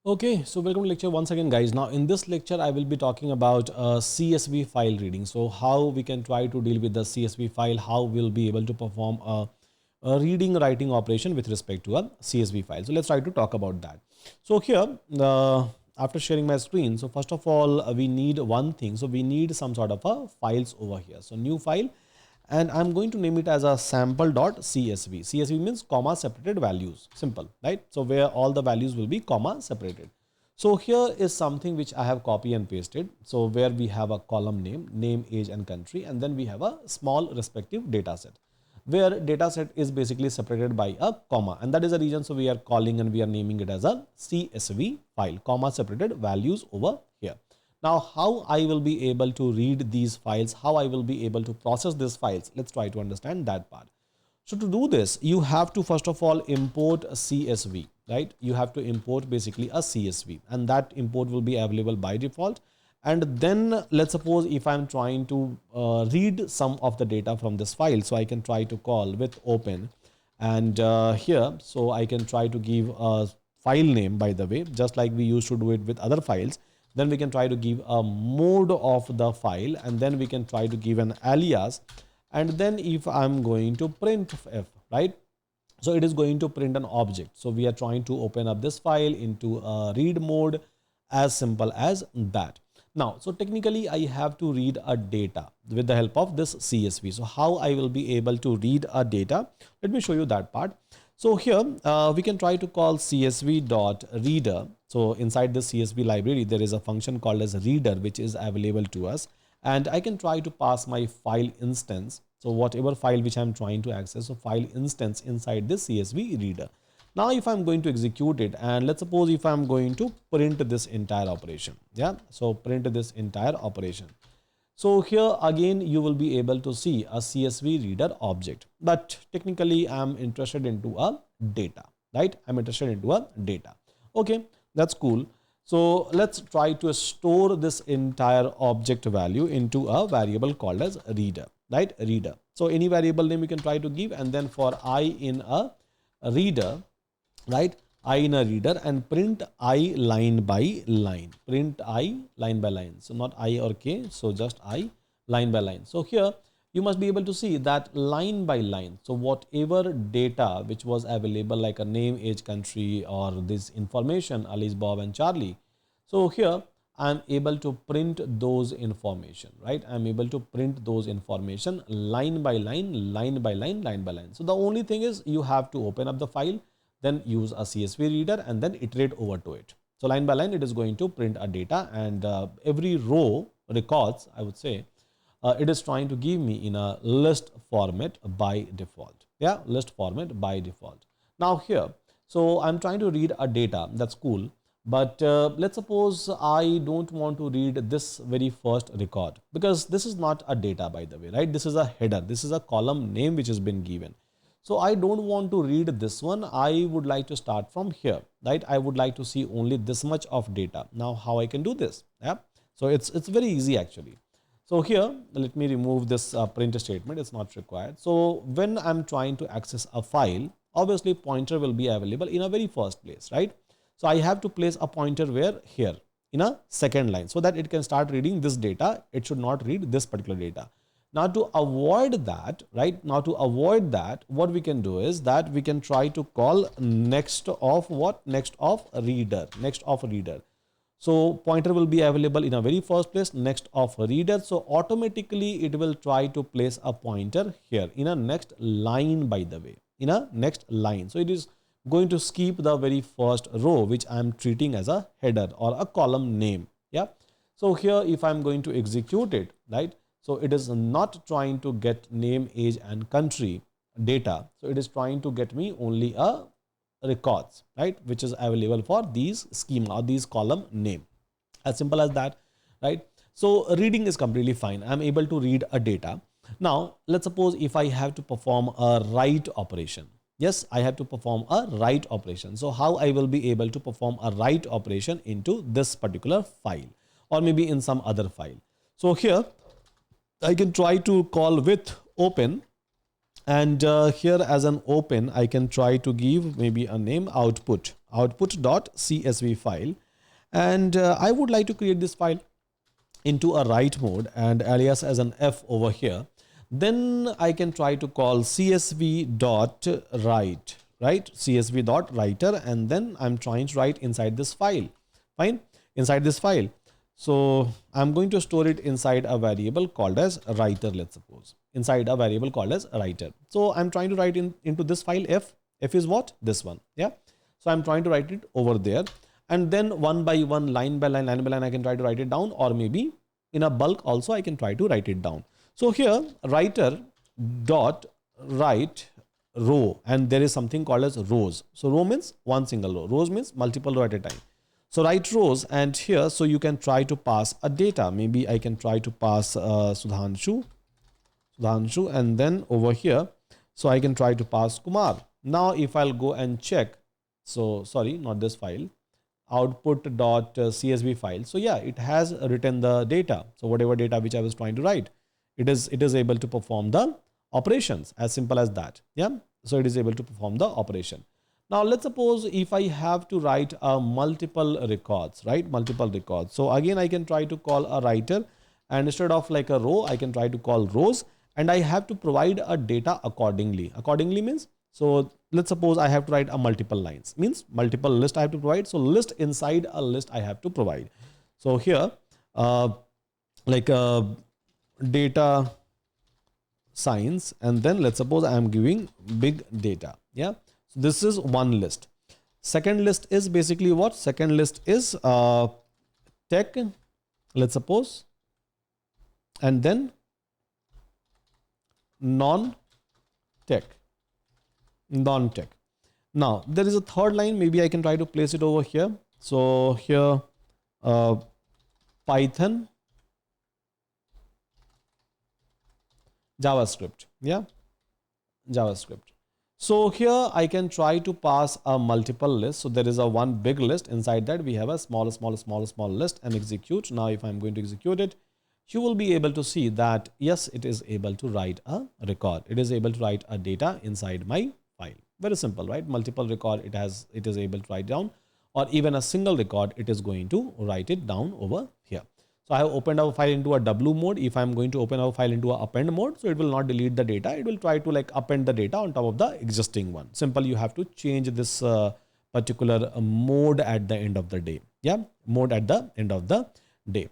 Okay, so welcome to lecture once again, guys. Now in this lecture I will be talking about CSV file reading. So how we can try to deal with the CSV file, how we'll be able to perform a reading writing operation with respect to a CSV file. So let's try to talk about that. So here after sharing my screen, so first of all we need one thing. So we need some sort of a files over here. So new file, and I'm going to name it as a sample.csv. CSV means comma separated values. Simple, right? So where all the values will be comma separated. So here is something which I have copy and pasted. So where we have a column name, age and country, and then we have a small respective data set, where data set is basically separated by a comma, and that is the reason. So we are calling and we are naming it as a CSV file, comma separated values over here. Now, how I will be able to read these files, how I will be able to process these files, let's try to understand that part. So to do this, you have to first of all import a CSV, right? You have to import basically a CSV, and that import will be available by default. And then let's suppose if I'm trying to read some of the data from this file, so I can try to call with open, and here, so I can try to give a file name, by the way, just like we used to do it with other files. Then we can try to give a mode of the file, and then we can try to give an alias. And then if I'm going to print f, right? So it is going to print an object. So we are trying to open up this file into a read mode, as simple as that. Now, so technically I have to read a data with the help of this CSV. So how I will be able to read a data? Let me show you that part. So here we can try to call csv.reader. So inside the CSV library, there is a function called as reader, which is available to us. And I can try to pass my file instance. So whatever file which I'm trying to access, so file instance inside this CSV reader. Now, if I'm going to execute it, and let's suppose if I'm going to print this entire operation, yeah, so print this entire operation. So here again, you will be able to see a CSV reader object, but technically I'm interested into a data, right? I'm interested into a data. Okay, that's cool. So let's try to store this entire object value into a variable called as reader, right? Reader. So any variable name you can try to give, and then for I in a reader, right? I in a reader, and print I line by line, print I line by line. So not I or K, so just I line by line. So here you must be able to see that line by line. So whatever data which was available, like a name, age, country, or this information, Alice, Bob and Charlie. So here I'm able to print those information, right? I'm able to print those information line by line, line by line, line by line. So the only thing is you have to open up the file, then use a CSV reader, and then iterate over to it. So line by line, it is going to print a data, and every row records, I would say, it is trying to give me in a list format by default. Yeah, list format by default. Now here, so I'm trying to read a data, that's cool. But let's suppose I don't want to read this very first record, because this is not a data, by the way, right? This is a header. This is a column name which has been given. So I don't want to read this one. I would like to start from here, right? I would like to see only this much of data. Now, how I can do this? Yeah. So it's very easy actually. So here, let me remove this print statement. It's not required. So when I'm trying to access a file, obviously pointer will be available in a very first place, right? So I have to place a pointer where? Here in a second line, so that it can start reading this data. It should not read this particular data. Now to avoid that, right? Now to avoid that, what we can do is that we can try to call next of what? Next of reader, next of reader. So pointer will be available in a very first place, next of reader. So automatically it will try to place a pointer here in a next line, by the way, in a next line. So it is going to skip the very first row, which I am treating as a header or a column name. Yeah. So here, if I'm going to execute it, right? So it is not trying to get name, age and country data. So it is trying to get me only a records, right? Which is available for these schema or these column name. As simple as that, right? So reading is completely fine. I'm able to read a data. Now, let's suppose if I have to perform a write operation. Yes, I have to perform a write operation. So how I will be able to perform a write operation into this particular file, or maybe in some other file. So here I can try to call with open, and here as an open, I can try to give maybe a name output, output.csv file. And I would like to create this file into a write mode and alias as an F over here. Then I can try to call csv.write, right? csv.writer, and then I'm trying to write inside this file. Fine, inside this file. So I'm going to store it inside a variable called as writer, let's suppose, inside a variable called as writer. So I'm trying to write into this file F. F is what? This one. Yeah. So I'm trying to write it over there. And then one by one, line by line, I can try to write it down, or maybe in a bulk also I can try to write it down. So here writer dot write row, and there is something called as rows. So row means one single row. Rows means multiple row at a time. So write rows, and here, so you can try to pass a data. Maybe I can try to pass Sudhanshu, and then over here, so I can try to pass Kumar. Now if I'll go and check, so sorry, not this file, output.csv file. So yeah, it has written the data. So whatever data which I was trying to write, it is able to perform the operations, as simple as that. Yeah. So it is able to perform the operation. Now let's suppose if I have to write multiple records, right? Multiple records. So again, I can try to call a writer, and instead of like a row, I can try to call rows, and I have to provide a data accordingly. Accordingly means, so let's suppose I have to write a multiple lines, means multiple list I have to provide. So list inside a list I have to provide. So here, data science, and then let's suppose I am giving big data. Yeah. So this is one list. Second list is basically what? Second list is tech, let's suppose, and then non-tech. Now there is a third line. Maybe I can try to place it over here. So here Python, JavaScript. Yeah, JavaScript. So here I can try to pass a multiple list. So there is a one big list. Inside that we have a small list, and execute. Now if I'm going to execute it, you will be able to see that yes, it is able to write a record. It is able to write a data inside my file. Very simple, right? Multiple record, it is able to write down, or even a single record, it is going to write it down over here. So I have opened our file into a W mode. If I'm going to open our file into a append mode, so it will not delete the data. It will try to like append the data on top of the existing one. Simple, you have to change this particular mode at the end of the day. Yeah, mode at the end of the day.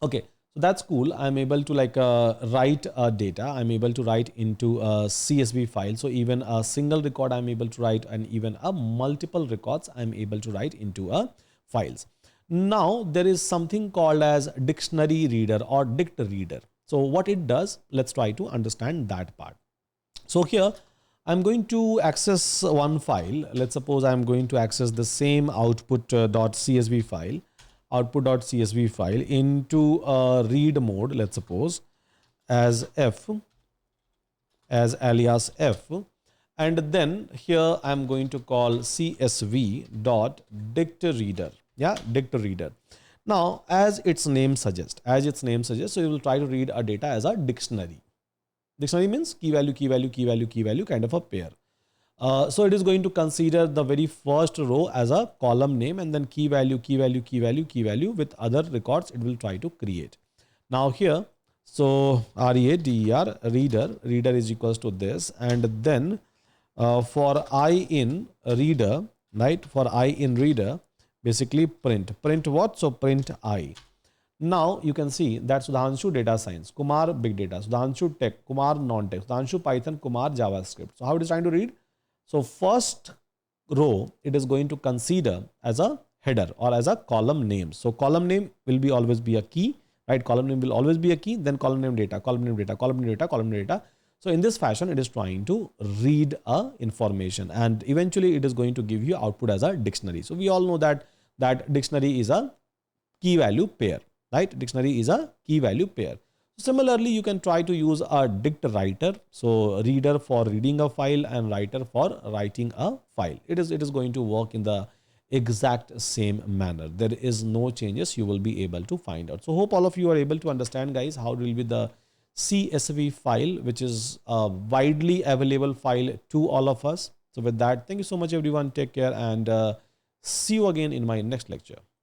Okay, so that's cool. I'm able to like write data. I'm able to write into a CSV file. So even a single record I'm able to write, and even a multiple records I'm able to write into a files. Now there is something called as dictionary reader or DictReader. So what it does, let's try to understand that part. So here I'm going to access one file. Let's suppose I'm going to access the same output.csv file, into a read mode, let's suppose, as F, as alias F. And then here I'm going to call csv.DictReader. Yeah, DictReader. Now, as its name suggests, so you will try to read a data as a dictionary. Dictionary means key value, kind of a pair. So it is going to consider the very first row as a column name, and then key value with other records it will try to create. Now here, so READER, reader is equals to this, and then for I in reader, right? For I in reader, basically print what? So print I. Now you can see that Sudhanshu data science, Kumar big data, Sudhanshu tech, Kumar non-tech, Sudhanshu Python, Kumar JavaScript. So how it is trying to read? So first row it is going to consider as a header or as a column name. So column name will be always be a key, right? Column name will always be a key, then column name data. So in this fashion, it is trying to read information, and eventually it is going to give you output as a dictionary. So we all know that dictionary is a key value pair, right? Dictionary is a key value pair. Similarly, you can try to use a DictWriter. So reader for reading a file and writer for writing a file. It is going to work in the exact same manner. There is no changes you will be able to find out. So hope all of you are able to understand, guys, how it will be the CSV file, which is a widely available file to all of us. So with that, thank you so much, everyone. Take care, and See you again in my next lecture.